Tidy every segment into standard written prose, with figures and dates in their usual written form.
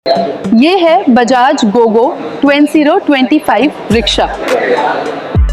ये है बजाज गोगो 2025 रिक्शा।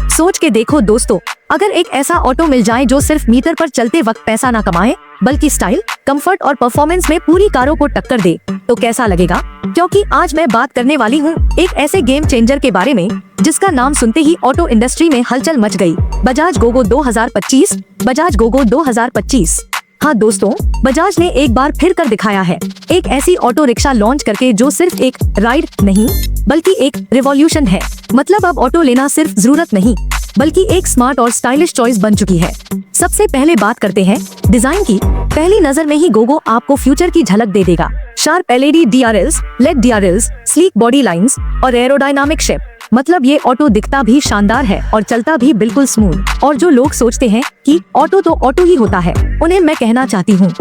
सोच के देखो दोस्तों, अगर एक ऐसा ऑटो मिल जाए जो सिर्फ मीटर पर चलते वक्त पैसा ना कमाए बल्कि स्टाइल, कंफर्ट और परफॉर्मेंस में पूरी कारों को टक्कर दे, तो कैसा लगेगा। क्योंकि आज मैं बात करने वाली हूँ एक ऐसे गेम चेंजर के बारे में जिसका नाम सुनते ही ऑटो इंडस्ट्री में हलचल मच गई। बजाज गोगो 2025। बजाज गोगो 2025। हाँ दोस्तों, बजाज ने एक बार फिर कर दिखाया है, एक ऐसी ऑटो रिक्शा लॉन्च करके जो सिर्फ एक राइड नहीं बल्कि एक रिवॉल्यूशन है। मतलब अब ऑटो लेना सिर्फ जरूरत नहीं बल्कि एक स्मार्ट और स्टाइलिश चॉइस बन चुकी है। सबसे पहले बात करते हैं डिजाइन की। पहली नजर में ही गोगो आपको फ्यूचर की झलक दे देगा। Sharp LED DRLs, LED DRLs, sleek body lines और एरोडायनामिक शेप। मतलब ये ऑटो दिखता भी शानदार है और चलता भी बिल्कुल स्मूथ। और जो लोग सोचते हैं कि ऑटो तो ऑटो ही होता है, उन्हें मैं कहना चाहती हूँ,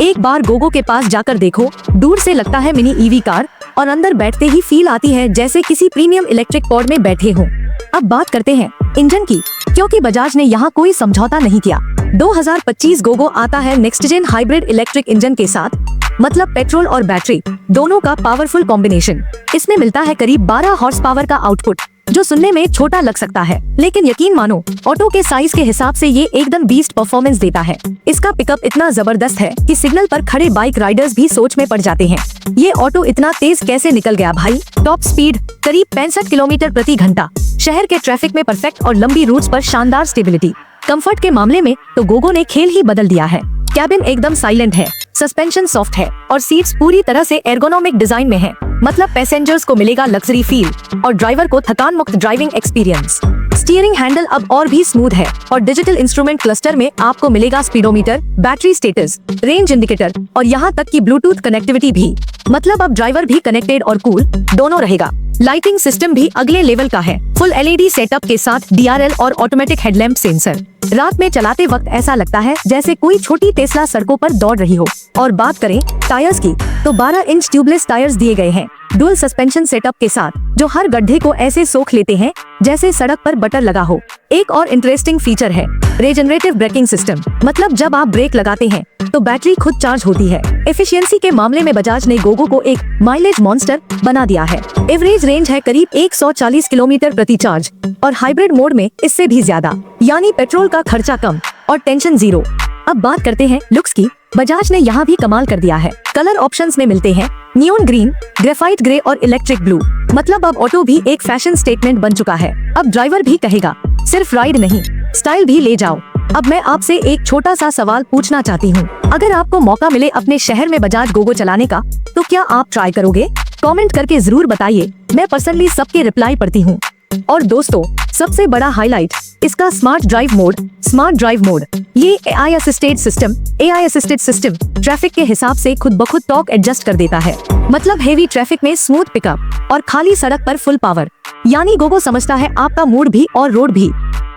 एक बार गोगो के पास जाकर देखो। दूर से लगता है मिनी ईवी कार और अंदर बैठते ही फील आती है जैसे किसी प्रीमियम इलेक्ट्रिक पॉड में बैठे हो। अब बात करते हैं इंजन की, क्योंकि बजाज ने यहाँ कोई समझौता नहीं किया। 2025 गोगो आता है next gen hybrid electric engine के साथ, मतलब पेट्रोल और बैटरी दोनों का पावरफुल कॉम्बिनेशन। इसमें मिलता है करीब 12 हॉर्स पावर का आउटपुट, जो सुनने में छोटा लग सकता है, लेकिन यकीन मानो ऑटो के साइज के हिसाब से ये एकदम बीस्ट परफॉर्मेंस देता है। इसका पिकअप इतना जबरदस्त है कि सिग्नल पर खड़े बाइक राइडर्स भी सोच में पड़ जाते हैं, ये ऑटो इतना तेज कैसे निकल गया भाई। टॉप स्पीड करीब 65 किलोमीटर प्रति घंटा। शहर के ट्रैफिक में परफेक्ट और लंबी रूट्स पर शानदार स्टेबिलिटी। कंफर्ट के मामले में तो गोगो ने खेल ही बदल दिया है। कैबिन एकदम साइलेंट है, सस्पेंशन सॉफ्ट है और सीट्स पूरी तरह से एर्गोनॉमिक डिजाइन में है। मतलब पैसेंजर्स को मिलेगा लग्जरी फील और ड्राइवर को थकान मुक्त ड्राइविंग एक्सपीरियंस। स्टीयरिंग हैंडल अब और भी स्मूथ है और डिजिटल इंस्ट्रूमेंट क्लस्टर में आपको मिलेगा speedometer, battery status, range indicator और यहाँ तक की ब्लूटूथ कनेक्टिविटी भी। मतलब अब ड्राइवर भी कनेक्टेड और कूल दोनों रहेगा। लाइटिंग सिस्टम भी अगले लेवल का है, फुल एलईडी सेटअप के साथ डीआरएल और ऑटोमेटिक हेडलैम्प सेंसर। रात में चलाते वक्त ऐसा लगता है जैसे कोई छोटी टेस्ला सड़कों पर दौड़ रही हो। और बात करें टायर्स की, तो 12 इंच ट्यूबलेस टायर्स दिए गए हैं डुअल सस्पेंशन सेटअप के साथ, जो हर गड्ढे को ऐसे सोख लेते हैं जैसे सड़क पर बटर लगा हो। एक और इंटरेस्टिंग फीचर है रीजनरेटिव ब्रेकिंग सिस्टम। मतलब जब आप ब्रेक लगाते हैं तो बैटरी खुद चार्ज होती है। एफिशिएंसी के मामले में बजाज ने गोगो को एक माइलेज मॉन्स्टर बना दिया है। एवरेज रेंज है करीब 140 किलोमीटर प्रति चार्ज और हाइब्रिड मोड में इससे भी ज्यादा, यानी पेट्रोल का खर्चा कम और टेंशन जीरो। अब बात करते हैं लुक्स की। बजाज ने यहाँ भी कमाल कर दिया है। कलर ऑप्शंस में मिलते हैं नियॉन ग्रीन, ग्रेफाइट ग्रे और इलेक्ट्रिक ब्लू। मतलब अब ऑटो भी एक फैशन स्टेटमेंट बन चुका है। अब ड्राइवर भी कहेगा सिर्फ राइड नहीं, स्टाइल भी ले जाओ। अब मैं आपसे एक छोटा सा सवाल पूछना चाहती हूँ, अगर आपको मौका मिले अपने शहर में बजाज गोगो चलाने का, तो क्या आप ट्राई करोगे? कमेंट करके जरूर बताइए, मैं पर्सनली सबके रिप्लाई पढ़ती हूँ। और दोस्तों, सबसे बड़ा हाईलाइट इसका smart drive mode. Smart drive mode ये एआई असिस्टेड सिस्टम ट्रैफिक के हिसाब से खुद ब खुद टॉर्क एडजस्ट कर देता है। मतलब हेवी ट्रैफिक में स्मूथ पिकअप और खाली सड़क पर फुल पावर। यानी गोगो समझता है आपका मूड भी और रोड भी।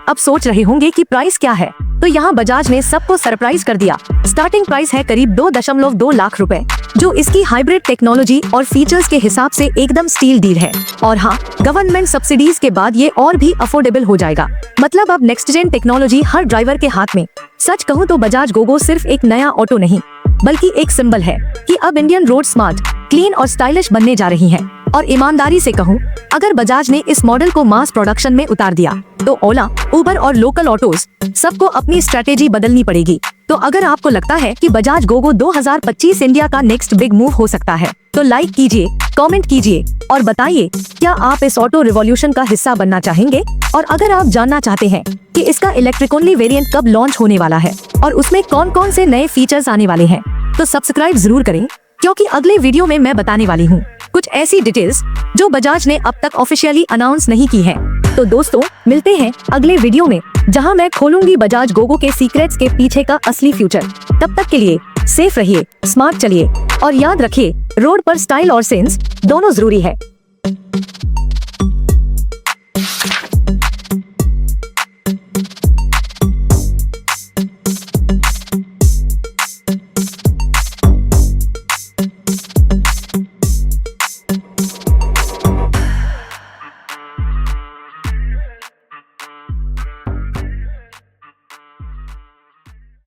अब सोच रहे होंगे कि प्राइस क्या है, तो यहाँ बजाज ने सबको सरप्राइज कर दिया। स्टार्टिंग प्राइस है करीब 2.2 लाख रुपए, जो इसकी हाइब्रिड टेक्नोलॉजी और फीचर्स के हिसाब से एकदम स्टील डील है। और हाँ, गवर्नमेंट सब्सिडीज के बाद ये और भी अफोर्डेबल हो जाएगा। मतलब अब नेक्स्ट जेन टेक्नोलॉजी हर ड्राइवर के हाथ में। सच कहूँ तो बजाज गोगो सिर्फ एक नया ऑटो नहीं बल्कि एक सिंबल है कि अब इंडियन रोड स्मार्ट, क्लीन और स्टाइलिश बनने जा रही है। और ईमानदारी से कहूँ, अगर बजाज ने इस मॉडल को मास प्रोडक्शन में उतार दिया, तो ओला, उबर और लोकल ऑटोज सबको अपनी स्ट्रेटेजी बदलनी पड़ेगी। तो अगर आपको लगता है कि बजाज गोगो 2025 इंडिया का नेक्स्ट बिग मूव हो सकता है, तो लाइक कीजिए, कमेंट कीजिए और बताइए क्या आप इस ऑटो रिवॉल्यूशन का हिस्सा बनना चाहेंगे। और अगर आप जानना चाहते हैं कि इसका इलेक्ट्रिक ओनली वेरिएंट कब लॉन्च होने वाला है और उसमें कौन कौन से नए फीचर्स आने वाले हैं, तो सब्सक्राइब जरूर करें, क्योंकि अगले वीडियो में मैं बताने वाली हूँ कुछ ऐसी डिटेल्स जो बजाज ने अब तक ऑफिशियली अनाउंस नहीं की है। तो दोस्तों, मिलते हैं अगले वीडियो में, जहां मैं खोलूंगी बजाज गोगो के सीक्रेट्स के पीछे का असली फ्यूचर। तब तक के लिए सेफ रहिए, स्मार्ट चलिए और याद रखिए, रोड पर स्टाइल और सेंस दोनों जरूरी है।